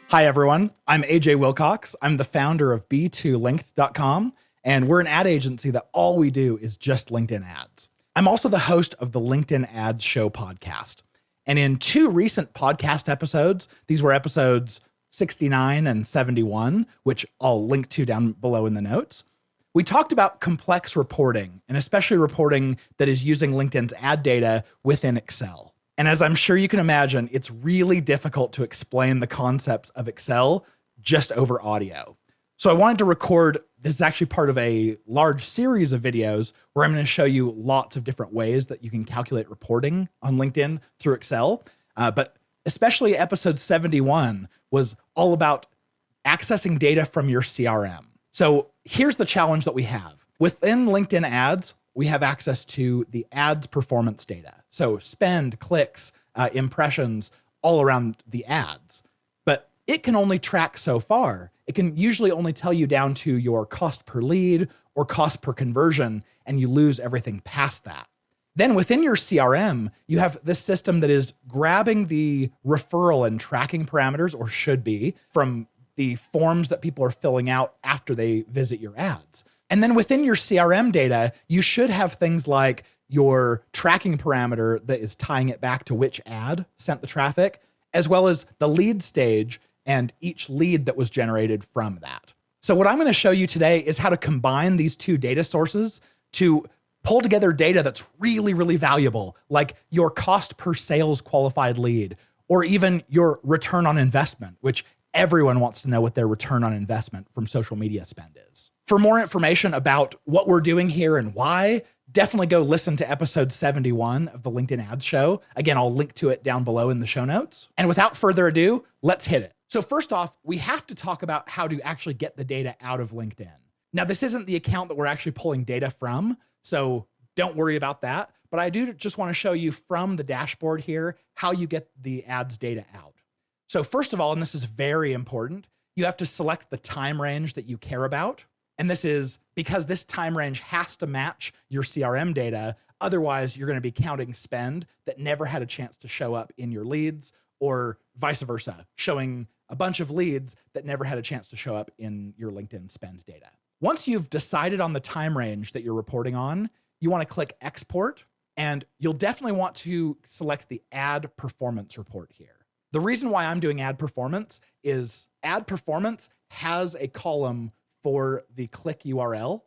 Hi, everyone. I'm AJ Wilcox. I'm the founder of B2Linked.com, and we're an ad agency that all we do is just LinkedIn ads. I'm also the host of the LinkedIn Ads Show podcast. And in two recent podcast episodes, these were episodes 69 and 71, which I'll link to down below in the notes, we talked about complex reporting, and especially reporting that is using LinkedIn's ad data within Excel. And as I'm sure you can imagine, it's really difficult to explain the concepts of Excel just over audio. So I wanted to record, this is actually part of a large series of videos where I'm going to show you lots of different ways that you can calculate reporting on LinkedIn through Excel. But especially episode 71 was all about accessing data from your CRM. So here's the challenge that we have. Within LinkedIn ads, we have access to the ads performance data. So spend, clicks, impressions, all around the ads. But it can only track so far. It can usually only tell you down to your cost per lead or cost per conversion, and you lose everything past that. Then within your CRM, you have this system that is grabbing the referral and tracking parameters, or should be, from the forms that people are filling out after they visit your ads. And then within your CRM data, you should have things like your tracking parameter that is tying it back to which ad sent the traffic, as well as the lead stage and each lead that was generated from that. So what I'm going to show you today is how to combine these two data sources to pull together data that's really, really valuable, like your cost per sales qualified lead, or even your return on investment, which everyone wants to know what their return on investment from social media spend is. For more information about what we're doing here and why, definitely go listen to episode 71 of the LinkedIn Ads Show. Again, I'll link to it down below in the show notes. And without further ado, let's hit it. So first off, we have to talk about how to actually get the data out of LinkedIn. Now, this isn't the account that we're actually pulling data from, so don't worry about that. But I do just want to show you from the dashboard here how you get the ads data out. So first of all, and this is very important, you have to select the time range that you care about. And this is because this time range has to match your CRM data. Otherwise, you're going to be counting spend that never had a chance to show up in your leads, or vice versa, showing a bunch of leads that never had a chance to show up in your LinkedIn spend data. Once you've decided on the time range that you're reporting on, you want to click export, and you'll definitely want to select the ad performance report here. The reason why I'm doing ad performance is ad performance has a column for the click URL,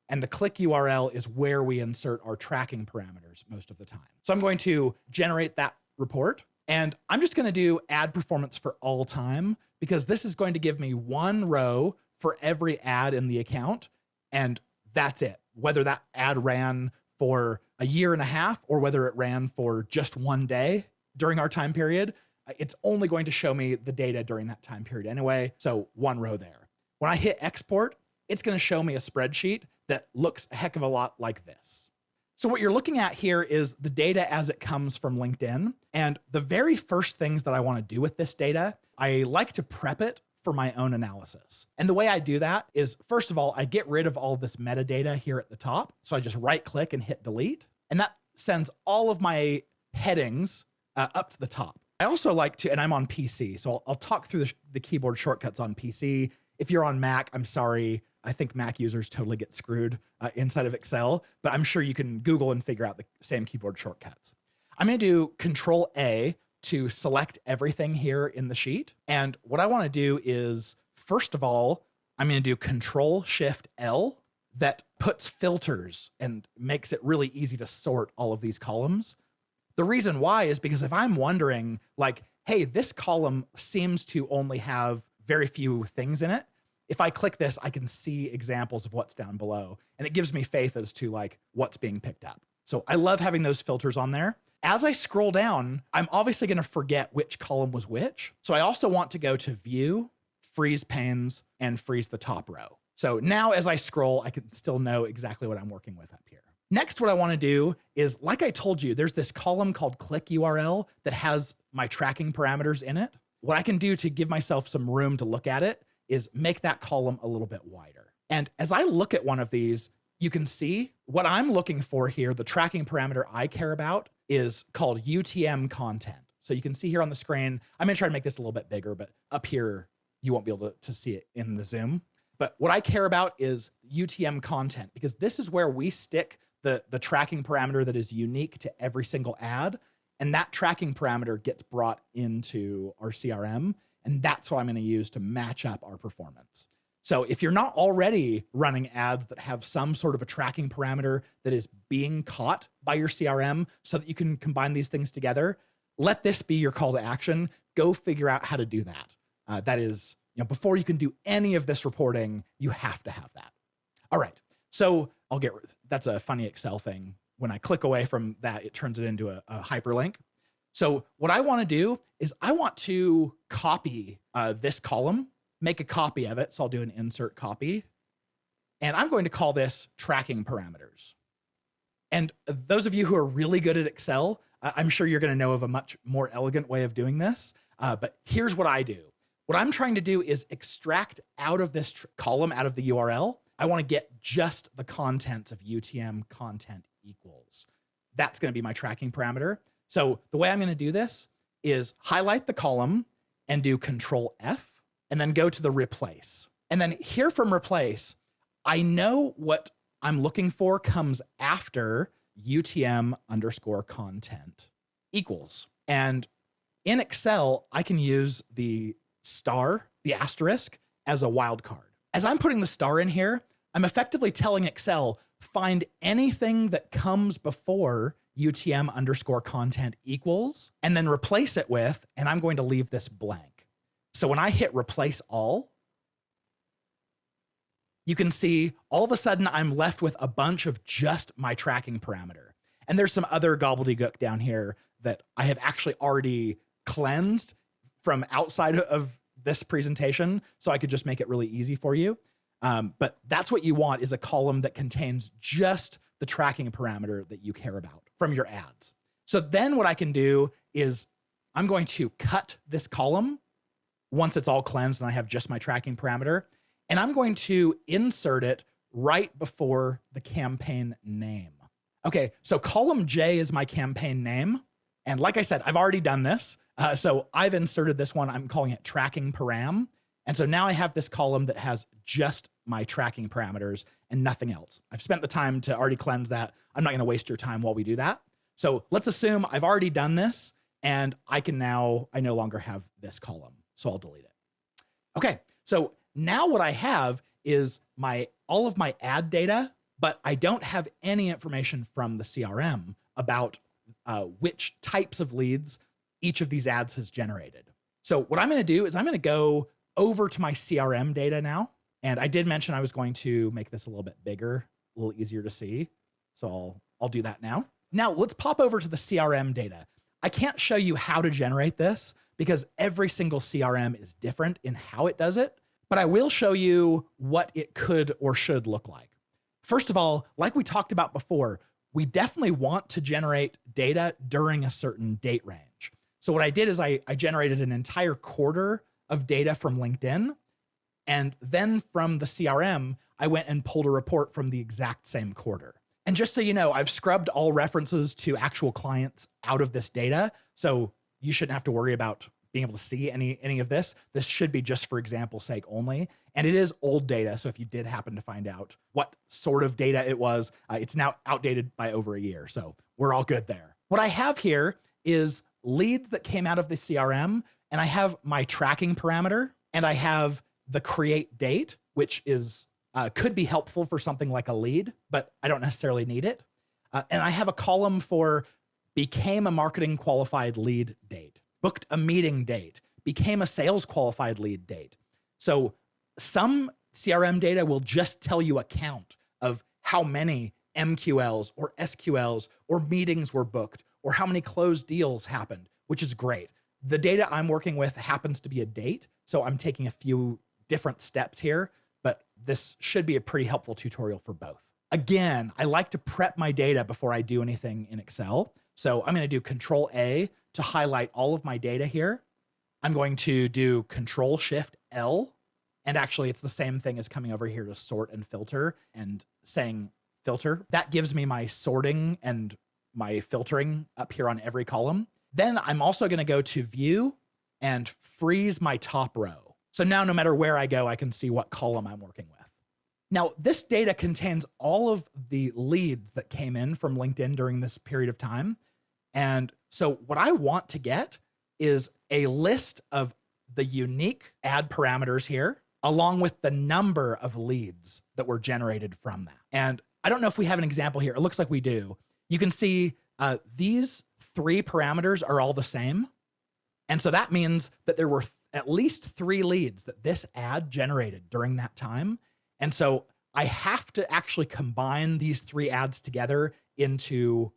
and the click URL is where we insert our tracking parameters most of the time. So I'm going to generate that report, and I'm just going to do ad performance for all time, because this is going to give me one row for every ad in the account, and that's it. Whether that ad ran for a year and a half or whether it ran for just one day during our time period, it's only going to show me the data during that time period anyway. So one row there. When I hit export, it's going to show me a spreadsheet that looks a heck of a lot like this. So what you're looking at here is the data as it comes from LinkedIn. And the very first things that I want to do with this data, I like to prep it for my own analysis. And the way I do that is, first of all, I get rid of all this metadata here at the top. So I just right click and hit delete. And that sends all of my headings up to the top. I also like to, and I'm on PC, so I'll talk through the keyboard shortcuts on PC. If you're on Mac, I'm sorry. I think Mac users totally get screwed inside of Excel, but I'm sure you can Google and figure out the same keyboard shortcuts. I'm going to do Control A to select everything here in the sheet. And what I want to do is, first of all, I'm going to do Control Shift L that puts filters and makes it really easy to sort all of these columns. The reason why is because if I'm wondering, like, hey, this column seems to only have very few things in it, if I click this, I can see examples of what's down below, and it gives me faith as to like what's being picked up. So I love having those filters on there. As I scroll down, I'm obviously going to forget which column was which. So I also want to go to View, Freeze Panes, and freeze the top row. So now as I scroll, I can still know exactly what I'm working with up here. Next, what I want to do is, like I told you, there's this column called click URL that has my tracking parameters in it. What I can do to give myself some room to look at it is make that column a little bit wider. And as I look at one of these, you can see what I'm looking for here. The tracking parameter I care about is called UTM content. So you can see here on the screen, I'm going to try to make this a little bit bigger, but up here you won't be able to see it in the Zoom. But what I care about is UTM content, because this is where we stick the tracking parameter that is unique to every single ad. And that tracking parameter gets brought into our CRM. And that's what I'm going to use to match up our performance. So if you're not already running ads that have some sort of a tracking parameter that is being caught by your CRM so that you can combine these things together, let this be your call to action. Go figure out how to do that. That is, before you can do any of this reporting, you have to have that. All right. So that's a funny Excel thing. When I click away from that, it turns it into a hyperlink. So what I want to do is I want to copy this column, make a copy of it. So I'll do an insert copy. And I'm going to call this tracking parameters. And those of you who are really good at Excel, I'm sure you're going to know of a much more elegant way of doing this. But here's what I do. What I'm trying to do is extract out of this column, out of the URL, I want to get just the contents of UTM content equals. That's going to be my tracking parameter. So the way I'm going to do this is highlight the column and do Control F, and then go to the replace. And then here from replace, I know what I'm looking for comes after UTM underscore content equals. And in Excel, I can use the star, the asterisk, as a wildcard. As I'm putting the star in here, I'm effectively telling Excel, find anything that comes before UTM underscore content equals, and then replace it with, and I'm going to leave this blank. So when I hit replace all, you can see all of a sudden I'm left with a bunch of just my tracking parameter. And there's some other gobbledygook down here that I have actually already cleansed from outside of this presentation, so I could just make it really easy for you. But that's what you want, is a column that contains just the tracking parameter that you care about from your ads. So then what I can do is I'm going to cut this column once it's all cleansed and I have just my tracking parameter, and I'm going to insert it right before the campaign name. Okay, so column J is my campaign name. And like I said, I've already done this. So I've inserted this one. I'm calling it tracking param. And so now I have this column that has just my tracking parameters and nothing else. I've spent the time to already cleanse that. I'm not going to waste your time while we do that. So let's assume I've already done this and I no longer have this column. So I'll delete it. Okay. So now what I have is all of my ad data, but I don't have any information from the CRM about which types of leads each of these ads has generated. So what I'm going to do is I'm going to go over to my CRM data now. And I did mention I was going to make this a little bit bigger, a little easier to see. So I'll do that now. Now let's pop over to the CRM data. I can't show you how to generate this because every single CRM is different in how it does it, but I will show you what it could or should look like. First of all, like we talked about before, we definitely want to generate data during a certain date range. So what I did is I generated an entire quarter of data from LinkedIn. And then from the CRM, I went and pulled a report from the exact same quarter. And just so you know, I've scrubbed all references to actual clients out of this data. So you shouldn't have to worry about being able to see any of this. This should be just for example's sake only. And it is old data. So if you did happen to find out what sort of data it was, it's now outdated by over a year. So we're all good there. What I have here is leads that came out of the CRM, and I have my tracking parameter, and I have the create date, which is could be helpful for something like a lead, but I don't necessarily need it. And I have a column for became a marketing qualified lead date, booked a meeting date, became a sales qualified lead date. So some CRM data will just tell you a count of how many MQLs or SQLs or meetings were booked or how many closed deals happened, which is great. The data I'm working with happens to be a date, so I'm taking a few different steps here, but this should be a pretty helpful tutorial for both. Again, I like to prep my data before I do anything in Excel. So I'm going to do Control A to highlight all of my data here. I'm going to do Control Shift L. And actually it's the same thing as coming over here to sort and filter and saying filter. That gives me my sorting and my filtering up here on every column. Then I'm also going to go to view and freeze my top row. So now no matter where I go, I can see what column I'm working with. Now, this data contains all of the leads that came in from LinkedIn during this period of time. And so what I want to get is a list of the unique ad parameters here, along with the number of leads that were generated from that. And I don't know if we have an example here. It looks like we do. You can see these 3 parameters are all the same. And so that means that there were at least 3 leads that this ad generated during that time. And so I have to actually combine these 3 ads together into,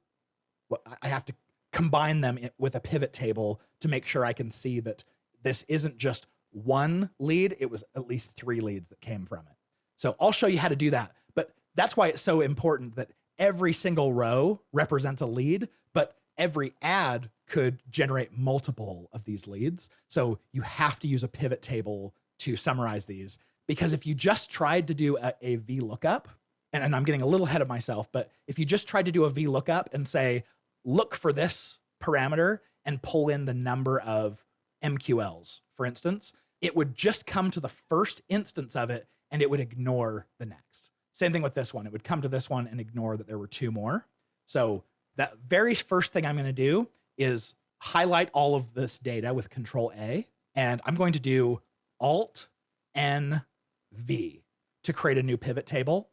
I have to combine them with a pivot table to make sure I can see that this isn't just 1 lead, it was at least 3 leads that came from it. So I'll show you how to do that. But that's why it's so important that every single row represents a lead, but every ad could generate multiple of these leads. So you have to use a pivot table to summarize these, because if you just tried to do a VLOOKUP, and I'm getting a little ahead of myself, but if you just tried to do a VLOOKUP and say, look for this parameter and pull in the number of MQLs, for instance, it would just come to the first instance of it and it would ignore the next. Same thing with this one. It would come to this one and ignore that there were 2 more. So that very first thing I'm going to do is highlight all of this data with Control A, and I'm going to do Alt N V to create a new pivot table.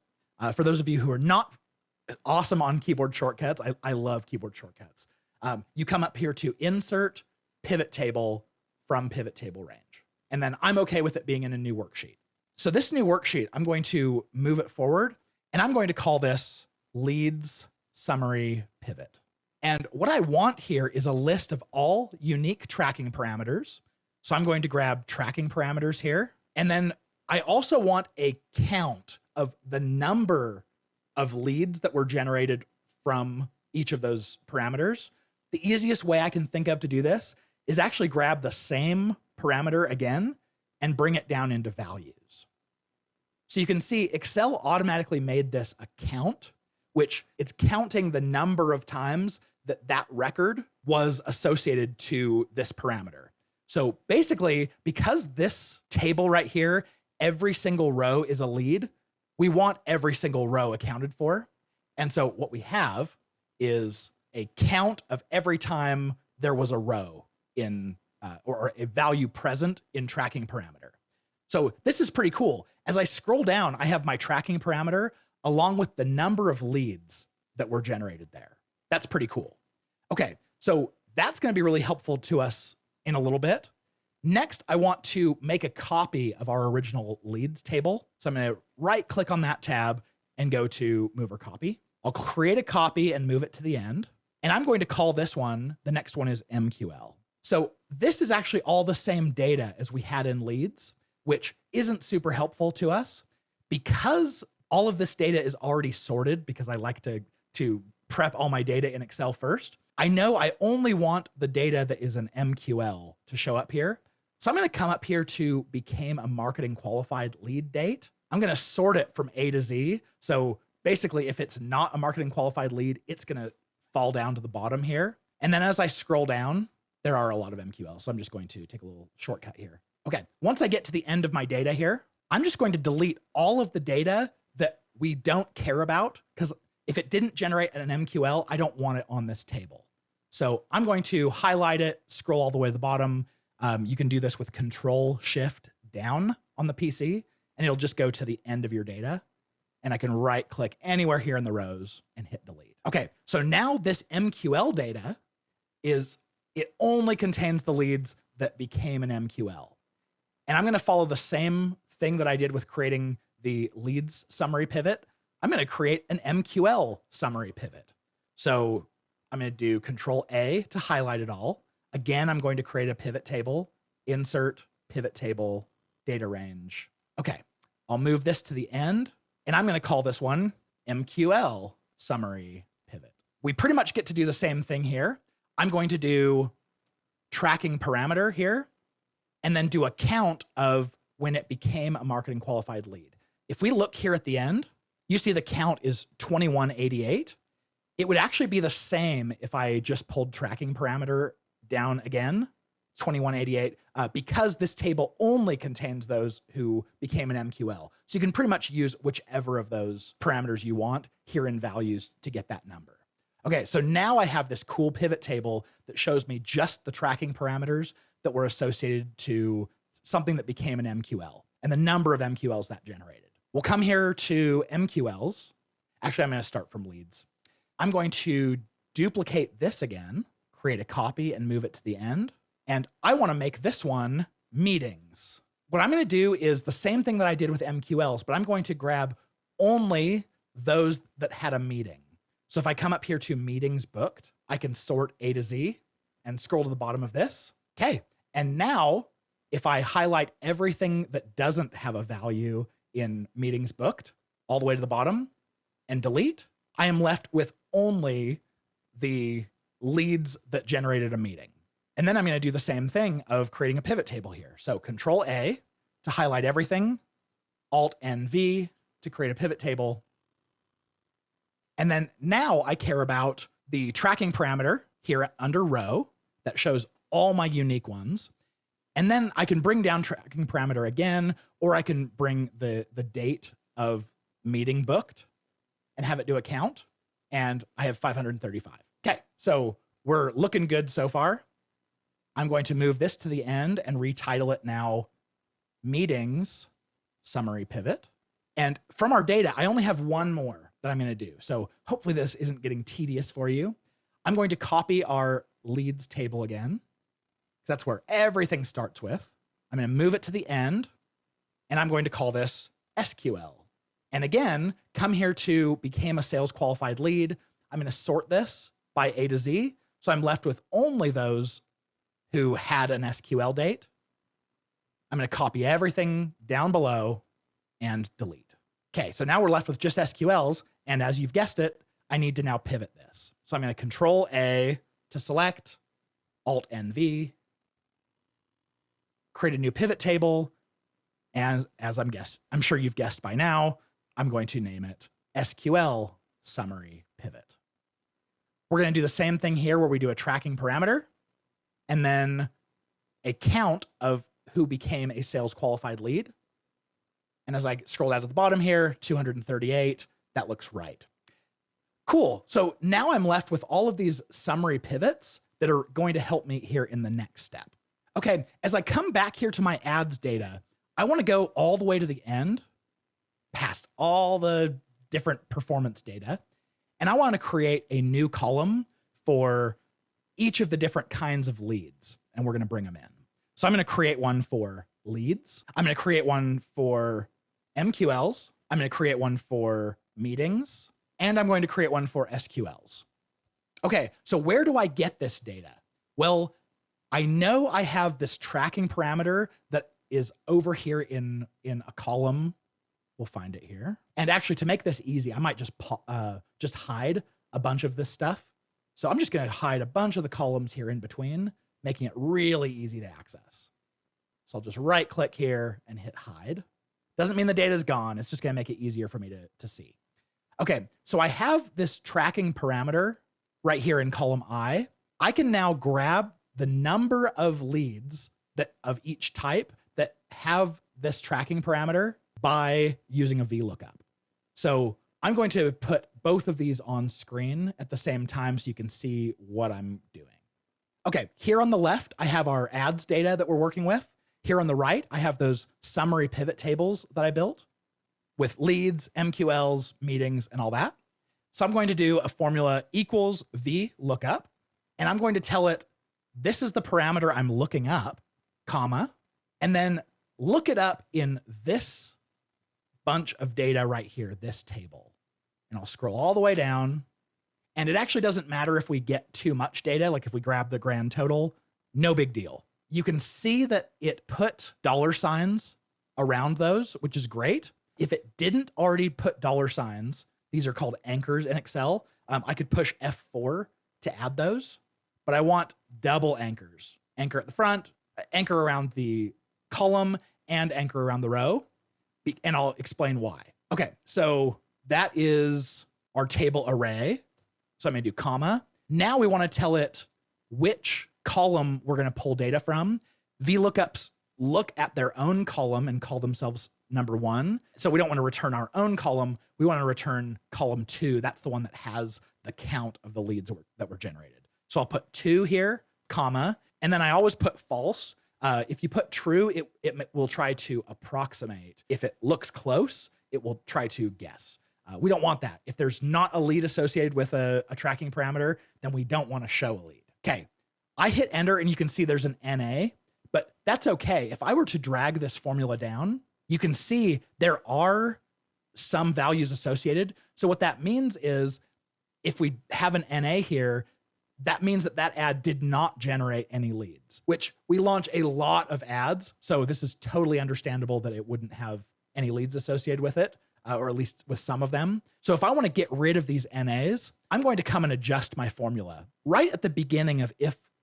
For those of you who are not awesome on keyboard shortcuts, I love keyboard shortcuts. You come up here to Insert Pivot Table from Pivot Table Range. And then I'm okay with it being in a new worksheet. So this new worksheet, I'm going to move it forward, and I'm going to call this Leads Summary Pivot. And what I want here is a list of all unique tracking parameters. So I'm going to grab tracking parameters here. And then I also want a count of the number of leads that were generated from each of those parameters. The easiest way I can think of to do this is actually grab the same parameter again and bring it down into values. So you can see Excel automatically made this a count, which it's counting the number of times that that record was associated to this parameter. So basically, because this table right here, every single row is a lead, we want every single row accounted for. And so what we have is a count of every time there was a row in, or a value present in tracking parameter. So this is pretty cool. As I scroll down, I have my tracking parameter along with the number of leads that were generated there. That's pretty cool. Okay, so that's going to be really helpful to us in a little bit. Next, I want to make a copy of our original leads table. So I'm going to right click on that tab and go to Move or Copy. I'll create a copy and move it to the end. And I'm going to call this one, the next one is MQL. So this is actually all the same data as we had in leads, which isn't super helpful to us because all of this data is already sorted, because I like to prep all my data in Excel first. I know I only want the data that is an MQL to show up here. So I'm going to come up here to became a marketing qualified lead date. I'm going to sort it from A to Z. So basically, if it's not a marketing qualified lead, it's going to fall down to the bottom here. And then as I scroll down, there are a lot of MQLs. So I'm just going to take a little shortcut here. Okay, once I get to the end of my data here, I'm just going to delete all of the data that we don't care about, because if it didn't generate an MQL, I don't want it on this table. So I'm going to highlight it, scroll all the way to the bottom. You can do this with Control-Shift-Down on the PC, and it'll just go to the end of your data. And I can right click anywhere here in the rows and hit delete. Okay, so now this MQL data it only contains the leads that became an MQL. And I'm going to follow the same thing that I did with creating the leads summary pivot. I'm going to create an MQL summary pivot. So I'm going to do Control A to highlight it all. Again, I'm going to create a pivot table, insert pivot table, data range. Okay, I'll move this to the end, and I'm going to call this one MQL summary pivot. We pretty much get to do the same thing here. I'm going to do tracking parameter here, and then do a count of when it became a marketing qualified lead. If we look here at the end, you see the count is 2188. It would actually be the same if I just pulled tracking parameter down again 2188, because this table only contains those who became an MQL. So you can pretty much use whichever of those parameters you want here in values to get that number. Okay, so now I have this cool pivot table that shows me just the tracking parameters that were associated to something that became an MQL and the number of MQLs that generated. We'll come here to MQLs. Actually, I'm going to start from leads. I'm going to duplicate this again, create a copy and move it to the end. And I want to make this one meetings. What I'm going to do is the same thing that I did with MQLs, but I'm going to grab only those that had a meeting. So if I come up here to meetings booked, I can sort A to Z and scroll to the bottom of this. Okay. And now if I highlight everything that doesn't have a value in meetings booked all the way to the bottom and delete, I am left with only the leads that generated a meeting. And then I'm going to do the same thing of creating a pivot table here. So Control A to highlight everything, Alt N V to create a pivot table. And then now I care about the tracking parameter here under row that shows all my unique ones. And then I can bring down tracking parameter again, or I can bring the date of meeting booked and have it do a count. And I have 535. Okay, so we're looking good so far. I'm going to move this to the end and retitle it now Meetings Summary Pivot. And from our data, I only have one more that I'm going to do. So hopefully this isn't getting tedious for you. I'm going to copy our leads table again, because that's where everything starts with. I'm going to move it to the end, and I'm going to call this SQL. And again, come here to became a sales qualified lead. I'm going to sort this by A to Z. So I'm left with only those who had an SQL date. I'm going to copy everything down below and delete. Okay, so now we're left with just SQLs. And as you've guessed it, I need to now pivot this. So I'm going to Control A to select, Alt NV, create a new pivot table. And as I'm sure you've guessed by now, I'm going to name it SQL Summary Pivot. We're going to do the same thing here where we do a tracking parameter and then a count of who became a sales qualified lead. And as I scroll down to the bottom here, 238, that looks right. Cool. So now I'm left with all of these summary pivots that are going to help me here in the next step. Okay, as I come back here to my ads data, I want to go all the way to the end, past all the different performance data, and I want to create a new column for each of the different kinds of leads, and we're going to bring them in. So I'm going to create one for leads. I'm going to create one for MQLs. I'm going to create one for meetings, and I'm going to create one for SQLs. Okay, so where do I get this data? Well, I know I have this tracking parameter that is over here in a column. We'll find it here. And actually, to make this easy, I might just hide a bunch of this stuff. So I'm just going to hide a bunch of the columns here in between, making it really easy to access. So I'll just right click here and hit hide. Doesn't mean the data is gone. It's just going to make it easier for me to see. Okay, so I have this tracking parameter right here in column I. I can now grab the number of leads that of each type that have this tracking parameter by using a VLOOKUP. So I'm going to put both of these on screen at the same time so you can see what I'm doing. Okay, here on the left, I have our ads data that we're working with. Here on the right, I have those summary pivot tables that I built with leads, MQLs, meetings, and all that. So I'm going to do a formula equals VLOOKUP, and I'm going to tell it, this is the parameter I'm looking up, comma, and then look it up in this bunch of data right here, this table. And I'll scroll all the way down. And it actually doesn't matter if we get too much data, like if we grab the grand total, no big deal. You can see that it put dollar signs around those, which is great. If it didn't already put dollar signs, these are called anchors in Excel. I could push F4 to add those, but I want double anchors. Anchor at the front, anchor around the column, and anchor around the row. And I'll explain why. Okay, so that is our table array. So I'm gonna do comma. Now we wanna tell it which column we're going to pull data from. VLOOKUPs look at their own column and call themselves number one. So we don't want to return our own column. We want to return column 2. That's the one that has the count of the leads that were generated. So I'll put 2 here, comma, and then I always put false. If you put true, it will try to approximate. If it looks close, it will try to guess. We don't want that. If there's not a lead associated with a tracking parameter, then we don't want to show a lead. Okay, I hit enter and you can see there's an NA, but that's okay. If I were to drag this formula down, you can see there are some values associated. So what that means is if we have an NA here, that means that ad did not generate any leads, which we launch a lot of ads. So this is totally understandable that it wouldn't have any leads associated with it, or at least with some of them. So if I want to get rid of these NAs, I'm going to come and adjust my formula. Right at the beginning of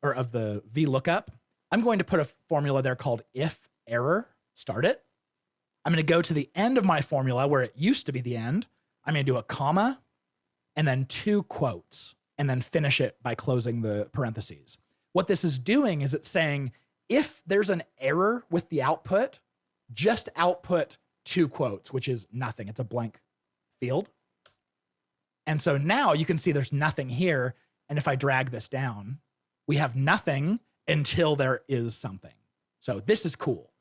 of the VLOOKUP, I'm going to put a formula there called if error, start it. I'm going to go to the end of my formula where it used to be the end. I'm going to do a comma and then 2 quotes and then finish it by closing the parentheses. What this is doing is it's saying, if there's an error with the output, just output 2 quotes, which is nothing. It's a blank field. And so now you can see there's nothing here. And if I drag this down, we have nothing until there is something. So this is cool.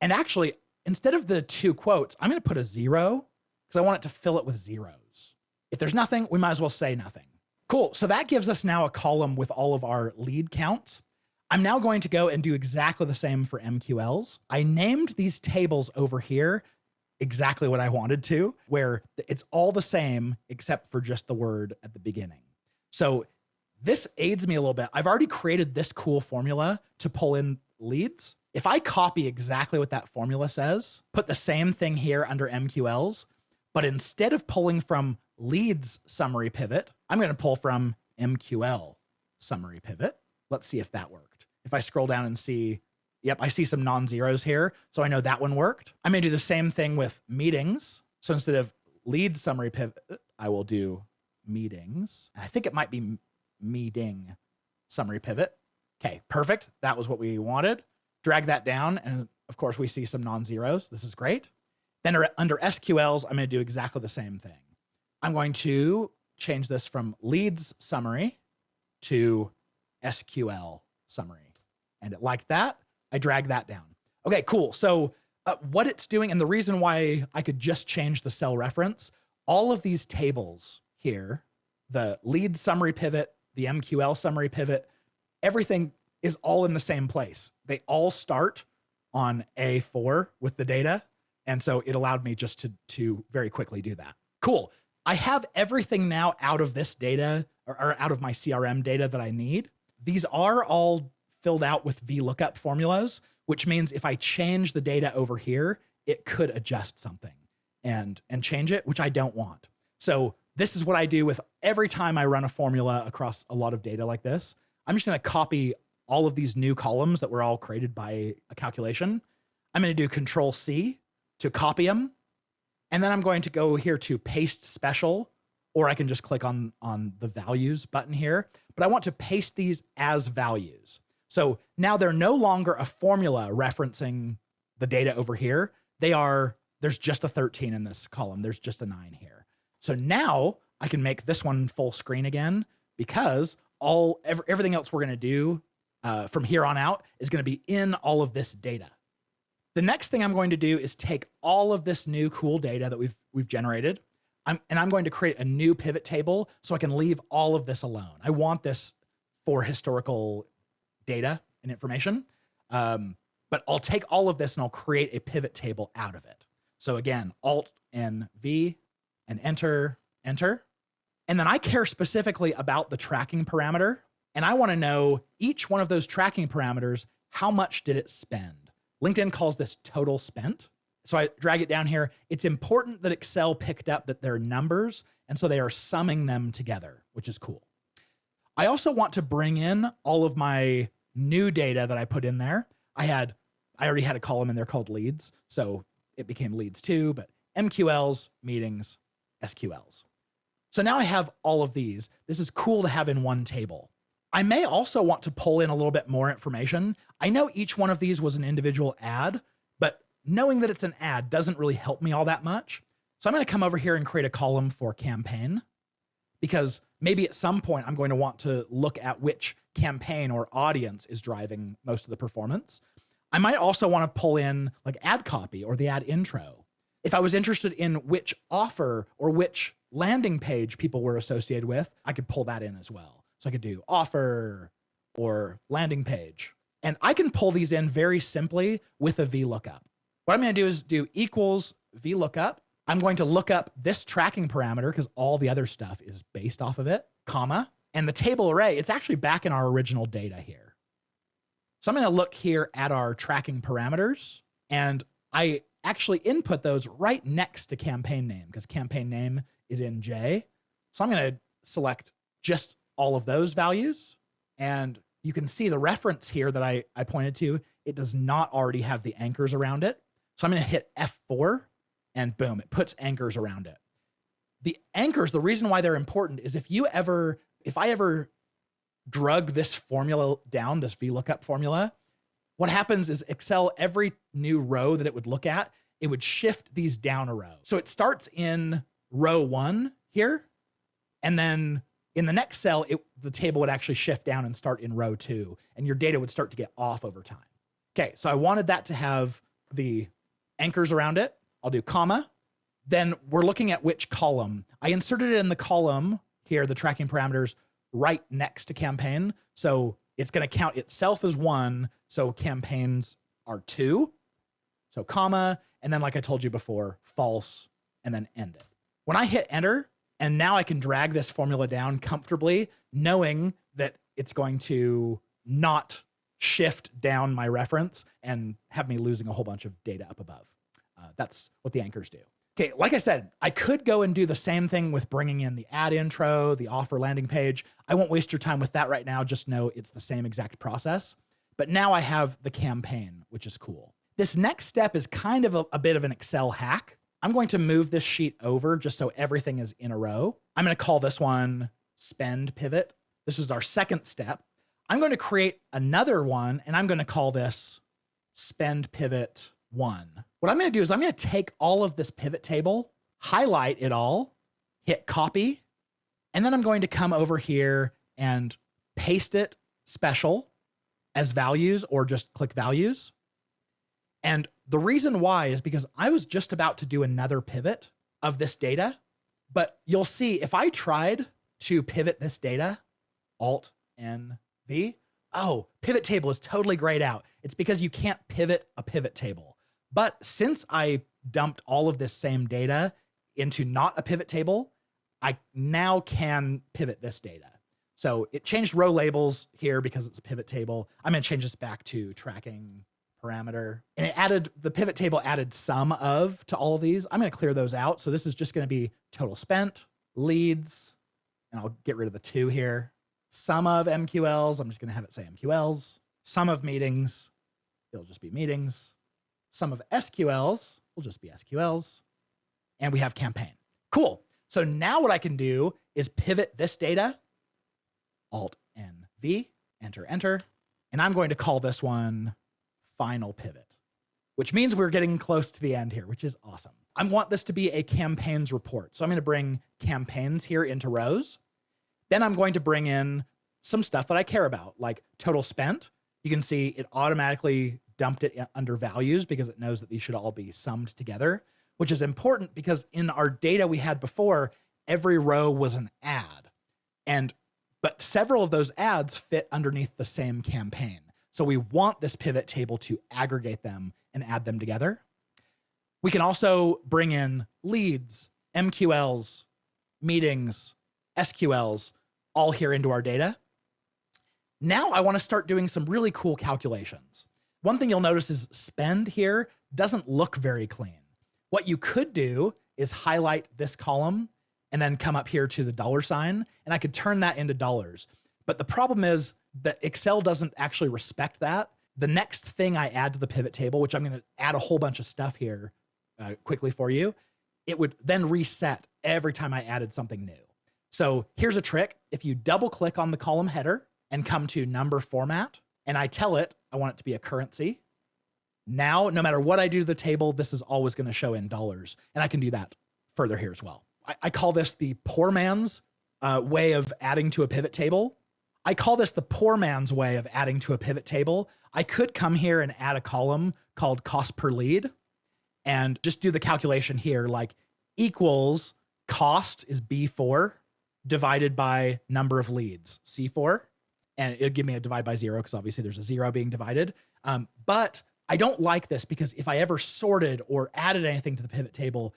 And actually, instead of the 2 quotes, I'm going to put a 0 because I want it to fill it with zeros. If there's nothing, we might as well say nothing. Cool. So that gives us now a column with all of our lead counts. I'm now going to go and do exactly the same for MQLs. I named these tables over here exactly what I wanted to, where it's all the same except for just the word at the beginning. So this aids me a little bit. I've already created this cool formula to pull in leads. If I copy exactly what that formula says, put the same thing here under MQLs, but instead of pulling from leads summary pivot, I'm going to pull from MQL summary pivot. Let's see if that worked. If I scroll down and see, yep, I see some non-zeros here. So I know that one worked. I'm going to do the same thing with meetings. So instead of lead summary pivot, I will do meetings. I think it might be meeting summary pivot. Okay, perfect. That was what we wanted. Drag that down. And of course we see some non-zeros. This is great. Then under SQLs, I'm going to do exactly the same thing. I'm going to change this from leads summary to SQL summary. And like that, I drag that down. Okay, cool. So what it's doing, and the reason why I could just change the cell reference, all of these tables here, the lead summary pivot, the MQL summary pivot, everything is all in the same place. They all start on A4 with the data. And so it allowed me just to very quickly do that. Cool. I have everything now out of this data or out of my CRM data that I need. These are all filled out with VLOOKUP formulas, which means if I change the data over here, it could adjust something and change it, which I don't want. So this is what I do with every time I run a formula across a lot of data like this. I'm just going to copy all of these new columns that were all created by a calculation. I'm going to do Control C to copy them. And then I'm going to go here to paste special, or I can just click on the values button here, but I want to paste these as values. So now they're no longer a formula referencing the data over here. There's just a 13 in this column. There's just a 9 here. So now I can make this one full screen again because everything else we're going to do from here on out is going to be in all of this data. The next thing I'm going to do is take all of this new cool data that we've generated, and I'm going to create a new pivot table so I can leave all of this alone. I want this for historical data and information, but I'll take all of this and I'll create a pivot table out of it. So again, Alt and V and enter. And then I care specifically about the tracking parameter, and I want to know each one of those tracking parameters, how much did it spend? LinkedIn calls this total spent. So I drag it down here. It's important that Excel picked up that they're numbers, and so they are summing them together, which is cool. I also want to bring in all of my new data that I put in there. I already had a column in there called leads, so it became leads too, but MQLs, meetings, SQLs. So now I have all of these. This is cool to have in one table. I may also want to pull in a little bit more information. I know each one of these was an individual ad, but knowing that it's an ad doesn't really help me all that much. So I'm going to come over here and create a column for campaign, because maybe at some point I'm going to want to look at which campaign or audience is driving most of the performance. I might also want to pull in like ad copy or the ad intro. If I was interested in which offer or which landing page people were associated with, I could pull that in as well. So I could do offer or landing page. And I can pull these in very simply with a VLOOKUP. What I'm going to do is do equals VLOOKUP. I'm going to look up this tracking parameter because all the other stuff is based off of it, comma, and the table array, it's actually back in our original data here. So I'm going to look here at our tracking parameters, and I actually input those right next to campaign name because campaign name is in J. So I'm going to select just all of those values, and you can see the reference here that I pointed to, it does not already have the anchors around it. So I'm going to hit F4 and boom, it puts anchors around it. The anchors, the reason why they're important is if I ever drug this formula down, this VLOOKUP formula, what happens is Excel, every new row that it would look at, it would shift these down a row. So it starts in row 1 here, and then in the next cell, the table would actually shift down and start in row 2, and your data would start to get off over time. Okay, so I wanted that to have the anchors around it. I'll do comma. Then we're looking at which column. I inserted it in the column here, the tracking parameters, right next to campaign. So it's going to count itself as 1. So campaigns are 2. So comma, and then like I told you before, false, and then end it. When I hit enter, and now I can drag this formula down comfortably, knowing that it's going to not shift down my reference and have me losing a whole bunch of data up above. That's what the anchors do. Okay, like I said, I could go and do the same thing with bringing in the ad intro, the offer landing page. I won't waste your time with that right now. Just know it's the same exact process. But now I have the campaign, which is cool. This next step is kind of a bit of an Excel hack. I'm going to move this sheet over just so everything is in a row. I'm going to call this one spend pivot. This is our second step. I'm going to create another one, and I'm going to call this spend pivot 1. What I'm going to do is I'm going to take all of this pivot table, highlight it all, hit copy, and then I'm going to come over here and paste it special as values, or just click values. And the reason why is because I was just about to do another pivot of this data, but you'll see if I tried to pivot this data, Alt N V, oh, pivot table is totally grayed out. It's because you can't pivot a pivot table. But since I dumped all of this same data into not a pivot table, I now can pivot this data. So it changed row labels here because it's a pivot table. I'm going to change this back to tracking parameter. And it added, the pivot table added sum of to all of these. I'm going to clear those out. So this is just going to be total spent, leads, and I'll get rid of the 2 here. Sum of MQLs, I'm just going to have it say MQLs. Sum of meetings, it'll just be meetings. Sum of SQLs will just be SQLs. And we have campaign. Cool. So now what I can do is pivot this data, Alt N V, enter, enter. And I'm going to call this one final pivot, which means we're getting close to the end here, which is awesome. I want this to be a campaigns report. So I'm going to bring campaigns here into rows. Then I'm going to bring in some stuff that I care about, like total spent. You can see it automatically dumped it under values because it knows that these should all be summed together, which is important because in our data we had before, every row was an ad. But several of those ads fit underneath the same campaign. So we want this pivot table to aggregate them and add them together. We can also bring in leads, MQLs, meetings, SQLs, all here into our data. Now I want to start doing some really cool calculations. One thing you'll notice is spend here doesn't look very clean. What you could do is highlight this column and then come up here to the $sign, and I could turn that into dollars. But the problem is that Excel doesn't actually respect that. The next thing I add to the pivot table, which I'm going to add a whole bunch of stuff here quickly for you, it would then reset every time I added something new. So here's a trick. If you double click on the column header and come to number format, and I tell it I want it to be a currency. Now, no matter what I do to the table, this is always going to show in dollars. And I can do that further here as well. I call this the poor man's way of adding to a pivot table. I call this the poor man's way of adding to a pivot table. I could come here and add a column called cost per lead and just do the calculation here, like equals cost is B4 divided by number of leads, C4. And it'll give me a divide by 0 because obviously there's a 0 being divided. But I don't like this because if I ever sorted or added anything to the pivot table,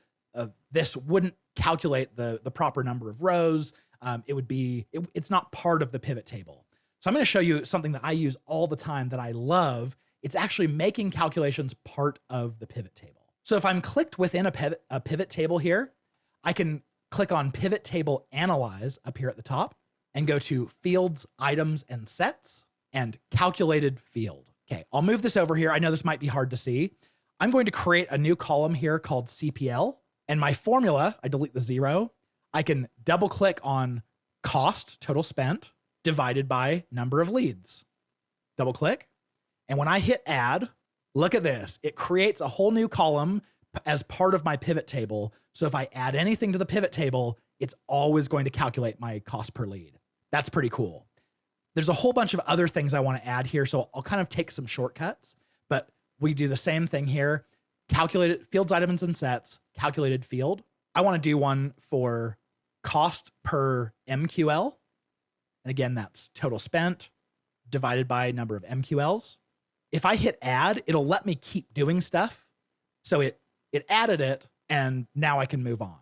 this wouldn't calculate the proper number of rows. It's not part of the pivot table. So I'm going to show you something that I use all the time that I love. It's actually making calculations part of the pivot table. So if I'm clicked within a pivot table here, I can click on Pivot Table Analyze up here at the top and go to Fields, Items, and Sets and Calculated Field. Okay, I'll move this over here. I know this might be hard to see. I'm going to create a new column here called CPL, and my formula, I delete the 0. I can double click on cost, total spent, divided by number of leads. Double click. And when I hit add, look at this. It creates a whole new column as part of my pivot table. So if I add anything to the pivot table, it's always going to calculate my cost per lead. That's pretty cool. There's a whole bunch of other things I want to add here. So I'll kind of take some shortcuts, but we do the same thing here. Calculated fields, items, and sets, calculated field. I want to do one for cost per MQL. And again, that's total spent divided by number of MQLs. If I hit add, it'll let me keep doing stuff. So it added it, and now I can move on.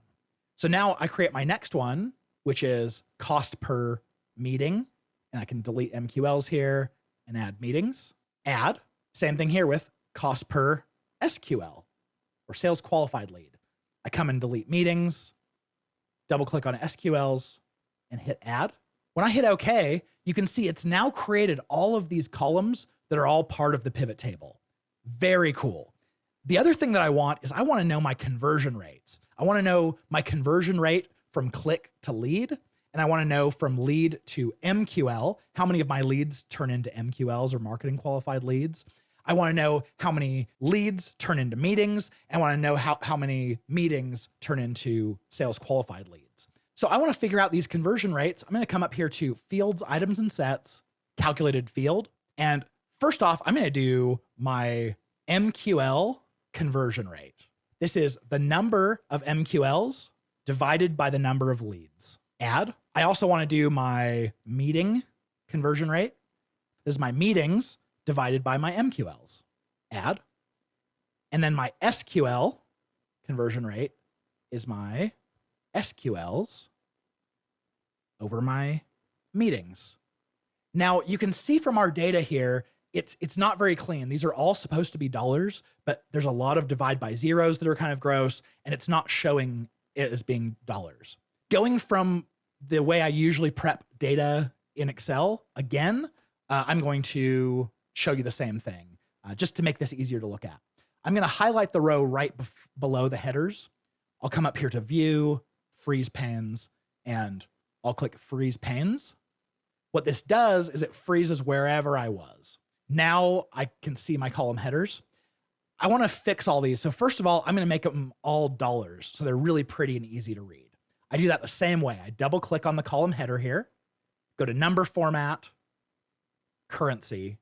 So now I create my next one, which is cost per meeting. And I can delete MQLs here and add meetings. Add. Same thing here with cost per SQL or sales qualified lead. I come and delete meetings, double click on SQLs and hit add. When I hit OK, you can see it's now created all of these columns that are all part of the pivot table. Very cool. The other thing that I want is I want to know my conversion rates. I want to know my conversion rate from click to lead. And I want to know from lead to MQL, how many of my leads turn into MQLs or marketing qualified leads. I want to know how many leads turn into meetings. And I want to know how many meetings turn into sales qualified leads. So I want to figure out these conversion rates. I'm going to come up here to Fields, Items, and Sets, Calculated Field. And first off, I'm going to do my MQL conversion rate. This is the number of MQLs divided by the number of leads. Add. I also want to do my meeting conversion rate. This is my meetings divided by my MQLs. Add. And then my SQL conversion rate is my SQLs over my meetings. Now you can see from our data here, it's not very clean. These are all supposed to be dollars, but there's a lot of divide by zeros that are kind of gross, and it's not showing it as being dollars. Going from the way I usually prep data in Excel, again, I'm going to show you the same thing just to make this easier to look at. I'm going to highlight the row right below the headers. I'll come up here to View, Freeze Panes, and I'll click Freeze Panes. What this does is it freezes wherever I was. Now I can see my column headers. I want to fix all these. So first of all, I'm going to make them all dollars so they're really pretty and easy to read. I do that the same way. I double click on the column header here, go to number format, currency,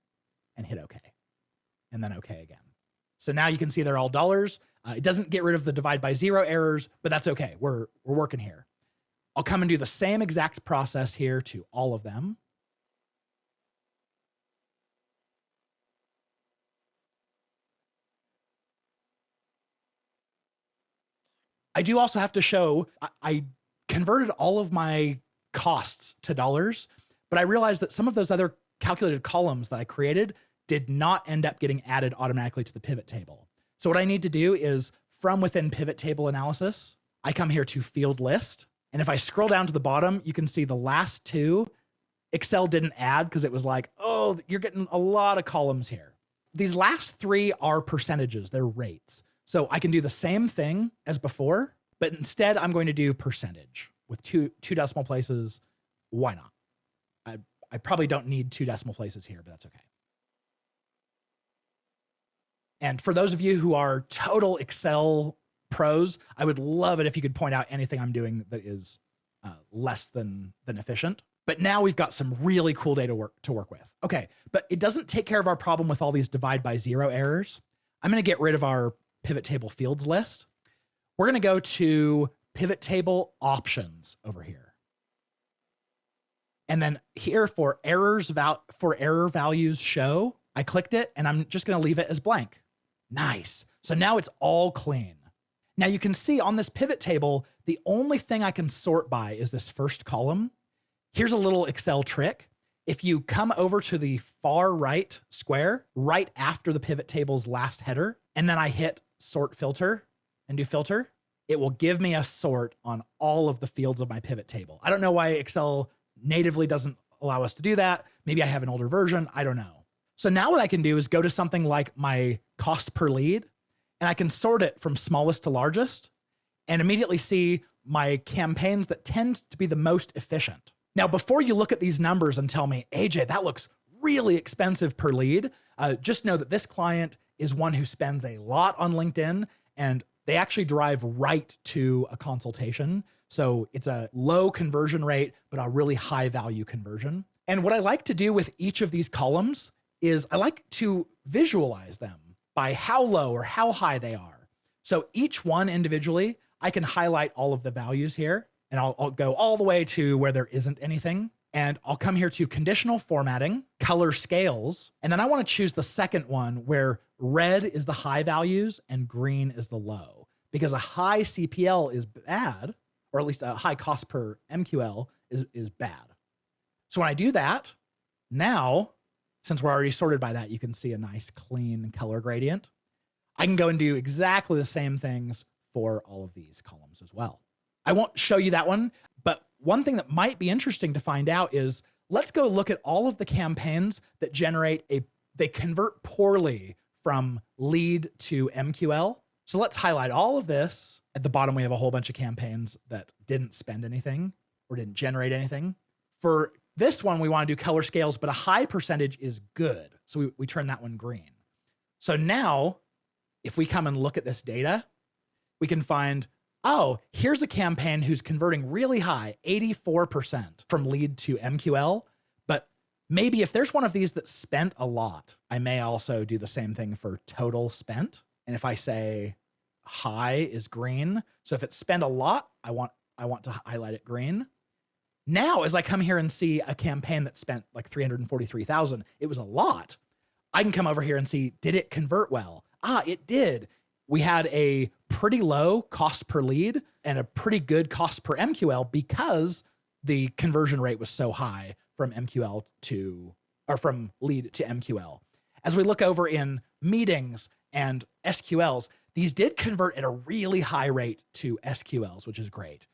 and hit OK. And then OK again. So now you can see they're all dollars. It doesn't get rid of the divide by zero errors, but that's okay. We're working here. I'll come and do the same exact process here to all of them. I do also have to show, I converted all of my costs to dollars, but I realized that some of those other calculated columns that I created did not end up getting added automatically to the pivot table. So what I need to do is from within pivot table analysis, I come here to field list. And if I scroll down to the bottom, you can see the last two, Excel didn't add because it was like, oh, you're getting a lot of columns here. These last three are percentages, they're rates. So I can do the same thing as before, but instead I'm going to do percentage with two decimal places. Why not? I probably don't need 2 decimal places here, but that's okay. And for those of you who are total Excel pros, I would love it if you could point out anything I'm doing that is less than efficient. But now we've got some really cool data to work with. Okay, but it doesn't take care of our problem with all these divide by 0 errors. I'm gonna get rid of our pivot table fields list. We're gonna go to pivot table options over here. And then here for error values show, I clicked it and I'm just gonna leave it as blank. Nice. So now it's all clean. Now you can see on this pivot table, the only thing I can sort by is this first column. Here's a little Excel trick. If you come over to the far right square, right after the pivot table's last header, and then I hit sort filter and do filter, it will give me a sort on all of the fields of my pivot table. I don't know why Excel natively doesn't allow us to do that. Maybe I have an older version, I don't know. So now what I can do is go to something like my cost per lead, and I can sort it from smallest to largest and immediately see my campaigns that tend to be the most efficient. Now, before you look at these numbers and tell me, AJ, that looks really expensive per lead, just know that this client is one who spends a lot on LinkedIn, and they actually drive right to a consultation. So it's a low conversion rate, but a really high value conversion. And what I like to do with each of these columns is I like to visualize them by how low or how high they are. So each one individually, I can highlight all of the values here, and I'll go all the way to where there isn't anything. And I'll come here to conditional formatting, color scales. And then I want to choose the second one where red is the high values and green is the low, because a high CPL is bad, or at least a high cost per MQL is bad. So when I do that, now, since we're already sorted by that, you can see a nice clean color gradient. I can go and do exactly the same things for all of these columns as well. I won't show you that one, but one thing that might be interesting to find out is let's go look at all of the campaigns that they convert poorly from lead to MQL. So let's highlight all of this. At the bottom, we have a whole bunch of campaigns that didn't spend anything or didn't generate anything. For this one, we want to do color scales, but a high percentage is good. So we turn that one green. So now, if we come and look at this data, we can find, oh, here's a campaign who's converting really high, 84% from lead to MQL. But maybe if there's one of these that spent a lot, I may also do the same thing for total spent. And if I say high is green, so if it spent a lot, I want to highlight it green. Now, as I come here and see a campaign that spent like 343,000, it was a lot. I can come over here and see, did it convert well? Ah, it did. We had a pretty low cost per lead and a pretty good cost per MQL because the conversion rate was so high from from lead to MQL. As we look over in meetings and SQLs, these did convert at a really high rate to SQLs, which is great.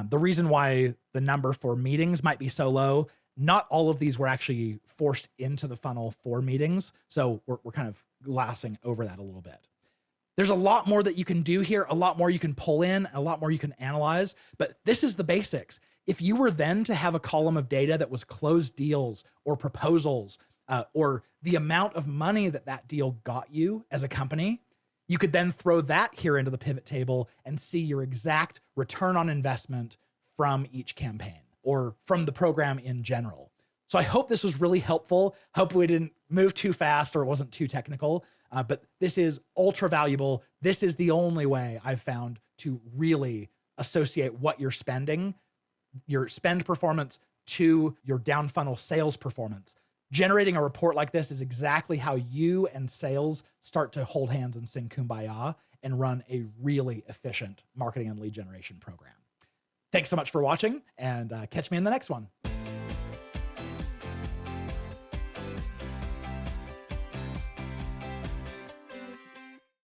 The reason why the number for meetings might be so low, not all of these were actually forced into the funnel for meetings. So we're kind of glassing over that a little bit. There's a lot more that you can do here, a lot more you can pull in, a lot more you can analyze, but this is the basics. If you were then to have a column of data that was closed deals or proposals, or the amount of money that deal got you as a company, you could then throw that here into the pivot table and see your exact return on investment from each campaign or from the program in general. So I hope this was really helpful. Hope we didn't move too fast or it wasn't too technical, but this is ultra valuable. This is the only way I've found to really associate what you're spending, your spend performance, to your down funnel sales performance. Generating a report like this is exactly how you and sales start to hold hands and sing Kumbaya and run a really efficient marketing and lead generation program. Thanks so much for watching, and catch me in the next one.